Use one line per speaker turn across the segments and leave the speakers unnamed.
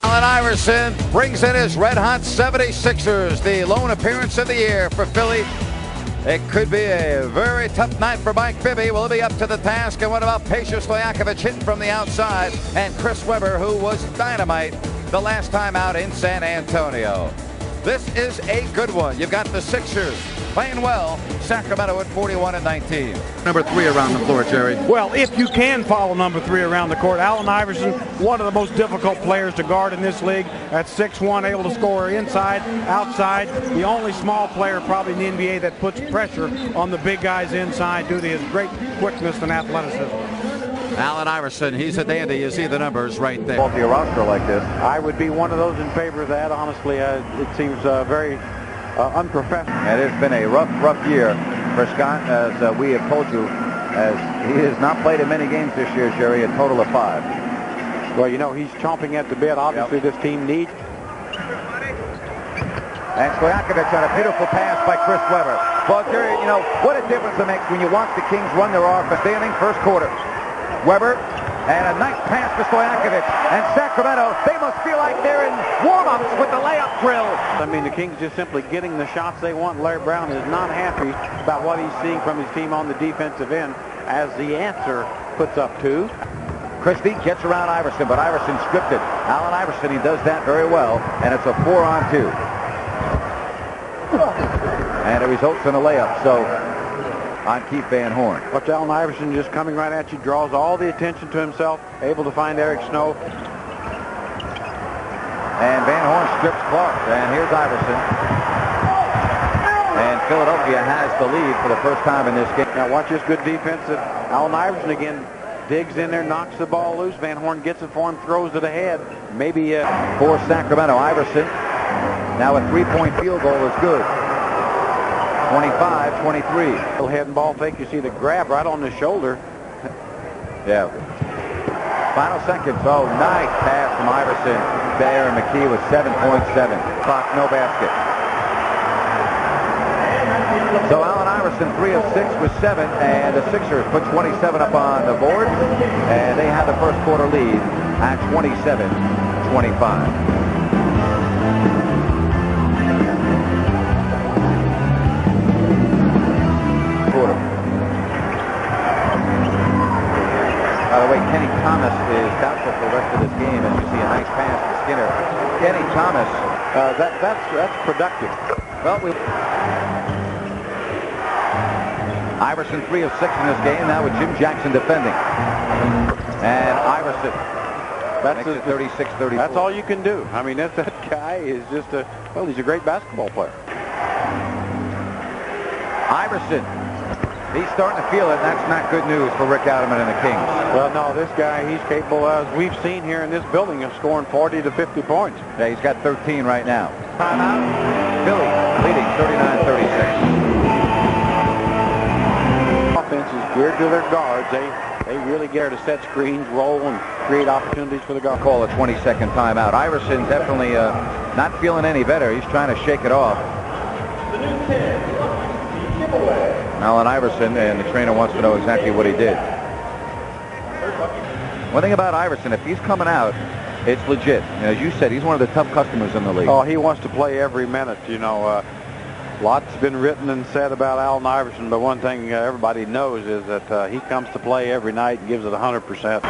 Allen Iverson brings in his red-hot 76ers, the lone appearance of the year for Philly. It could be a very tough night for Mike Bibby. Will he be up to the task? And what about Peja Stojakovic hitting from the outside? And Chris Webber, who was dynamite the last time out in San Antonio. This is a good one. You've got the Sixers playing well. Sacramento at 41-19.
Number 3 around the floor, Jerry.
Well, if you can follow number 3 around the court, Allen Iverson, one of the most difficult players to guard in this league. At 6'1", able to score inside, outside. The only small player probably in the NBA that puts pressure on the big guys inside due to his great quickness and athleticism.
Allen Iverson, he's a dandy. You see the numbers right there.
Off your roster like this.
I would be one of those in favor of that. Honestly, it seems very unprofessional.
It has been a rough year for Scott, as we have told you, as he has not played in many games this year, Jerry, a total of 5.
Well, you know, he's chomping at the bit. Obviously, This team needs.
And Stojakovic on a beautiful pass by Chris Webber. Well, Jerry, you know, what a difference it makes when you watch the Kings run their offense. They inning first quarter. Webber, and a nice pass to Stojakovic. And Sacramento, they must feel like they're in warm-ups with the layup drill.
I mean, the Kings just simply getting the shots they want. Larry Brown is not happy about what he's seeing from his team on the defensive end, as the answer puts up 2.
Christie gets around Iverson, but Iverson stripped it. Allen Iverson, he does that very well, and it's a 4-on-2. And it results in a layup, so on Keith Van Horn.
Watch Allen Iverson just coming right at you, draws all the attention to himself, able to find Eric Snow.
And Van Horn strips Clark, and here's Iverson. And Philadelphia has the lead for the first time in this game.
Now watch this good defense. Allen Iverson again digs in there, knocks the ball loose. Van Horn gets it for him, throws it ahead. Maybe
for Sacramento. Iverson, now a 3-point field goal is good. 25-23.
Little head and ball fake. You see the grab right on the shoulder.
Yeah. Final seconds. Oh, nice pass from Iverson there, and McKee with 7.7. Clock, no basket. So Allen Iverson, 3 of 6 with 7, and the Sixers put 27 up on the board, and they have the first quarter lead at 27-25. By the way, Kenny Thomas is doubtful for the rest of this game, as you see a nice pass to Skinner. Kenny Thomas,
that's productive.
Well, Iverson 3 of 6 in this game, now with Jim Jackson defending. And Iverson makes it 36-34.
That's all you can do. I mean, that guy is just he's a great basketball player.
Iverson, he's starting to feel it, and that's not good news for Rick Adelman and the Kings.
Well, no, this guy, he's capable, as we've seen here in this building, of scoring 40 to 50 points.
Yeah, he's got 13 right now. Timeout. Philly leading 39-36.
Offense is geared to their guards. They really get to set screens, roll, and create opportunities for the guard.
Call a 20-second timeout. Iverson definitely not feeling any better. He's trying to shake it off. Allen Iverson, and the trainer wants to know exactly what he did. One thing about Iverson, if he's coming out, it's legit. As you said, he's one of the tough customers in the league.
Oh, he wants to play every minute. You know, lots been written and said about Allen Iverson, but one thing everybody knows is that he comes to play every night and gives it 100%.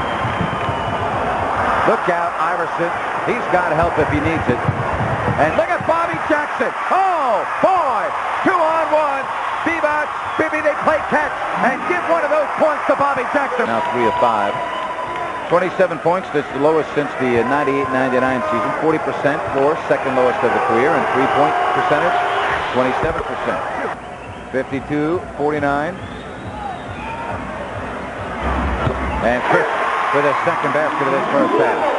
Look out, Iverson. He's got help if he needs it. And look at Bobby Jackson. Oh, boy. 2-on-1. Bibby, they play catch. And give one of those points to Bobby Jackson. Now 3 of 5. 27 points. That's the lowest since the 98-99 season. 40% for second lowest of the career. And 3-point percentage, 27%. 52-49. And Chris with a second basket of this first half.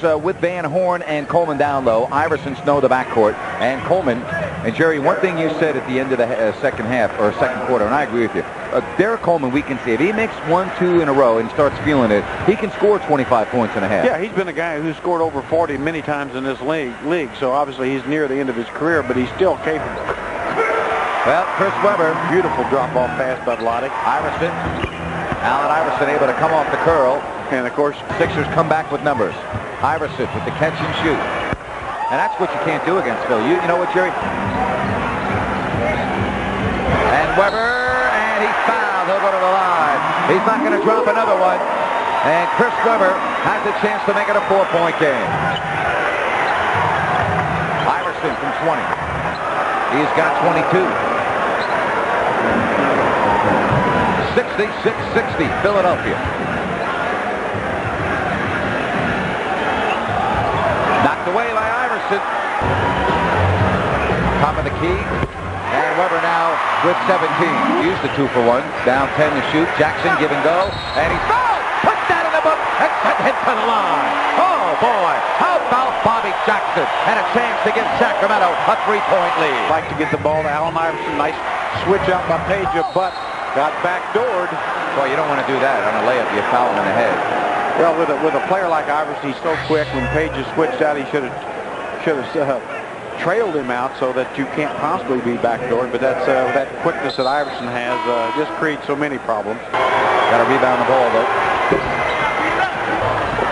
So with Van Horn and Coleman down low, Iverson, Snow the backcourt, and Coleman. And Jerry, one thing you said at the end of the second half, or second quarter, and I agree with you, Derek Coleman, we can see, if he makes 1-2 in a row and starts feeling it, he can score 25 points in a half.
Yeah, he's been a guy who's scored over 40 many times in this league, so obviously he's near the end of his career, but he's still capable.
Well, Chris Webber.
Beautiful drop-off pass by Vladeck.
Iverson. Allen Iverson able to come off the curl.
And, of course,
Sixers come back with numbers. Iverson with the catch and shoot. And that's what you can't do against Phil. You know what, Jerry? And Weber, and he's fouled. He'll go to the line. He's not going to drop another one. And Chris Weber has a chance to make it a 4-point game. Iverson from 20. He's got 22. 66-60, Philadelphia. Knocked away by Iverson. Top of the key. And Weber now with 17. Used the 2-for-1. Down 10 to shoot. Jackson give and go. And he's fouled. Puts that in the book. And sent hit to the line. Oh, boy. How about Bobby Jackson? And a chance to give Sacramento a 3-point lead.
like to get the ball to Allen Iverson. Nice switch out by Page, but got backdoored.
Boy, you don't want to do that on a layup. You foul him in the head.
Well, with a player like Iverson, he's so quick. When Page is switched out, he should have trailed him out so that you can't possibly be backdoored. But that's that quickness that Iverson has just creates so many problems.
Got to rebound the ball, though.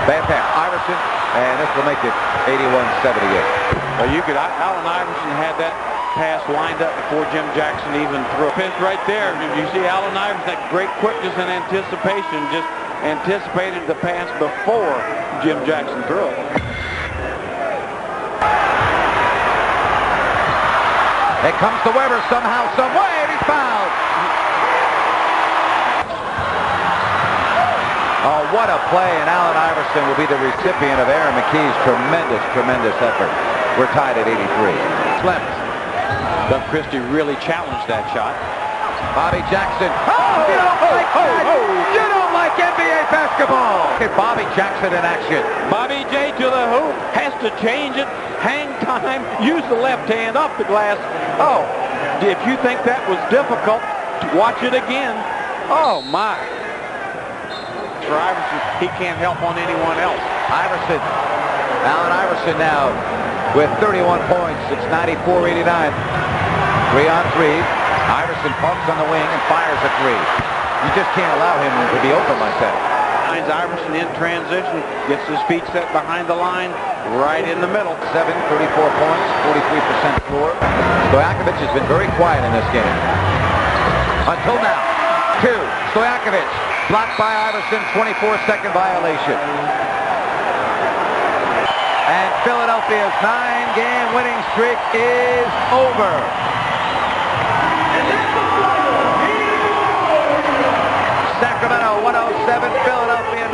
Bad pass. Iverson, and this will make it 81-78.
Well, Allen Iverson had that pass lined up before Jim Jackson even threw a pitch right there. You see Allen Iverson, that great quickness and anticipation, just anticipated the pass before Jim Jackson threw it.
It comes to Weber somehow, some way, and he's fouled. Oh, what a play, and Allen Iverson will be the recipient of Aaron McKee's tremendous effort. We're tied at 83.
Left. Doug Christie really challenged that shot.
Bobby Jackson. Oh, you don't like that. You don't like NBA basketball. Get Bobby Jackson in action.
Bobby J to the hoop, has to change it, hang time, use the left hand up the glass. Oh, if you think that was difficult, watch it again. Oh, my. For Iverson, he can't help on anyone else.
Iverson. Allen Iverson now with 31 points. It's 94-89. 3-on-3. Iverson pumps on the wing and fires a 3. You just can't allow him to be open like that.
Finds Iverson in transition, gets his feet set behind the line, right in the middle.
34 points, 43% floor. Stojakovic has been very quiet in this game. Until now. 2. Stojakovic blocked by Iverson, 24-second violation. And Philadelphia's 9-game winning streak is over. Sacramento 107, Philadelphia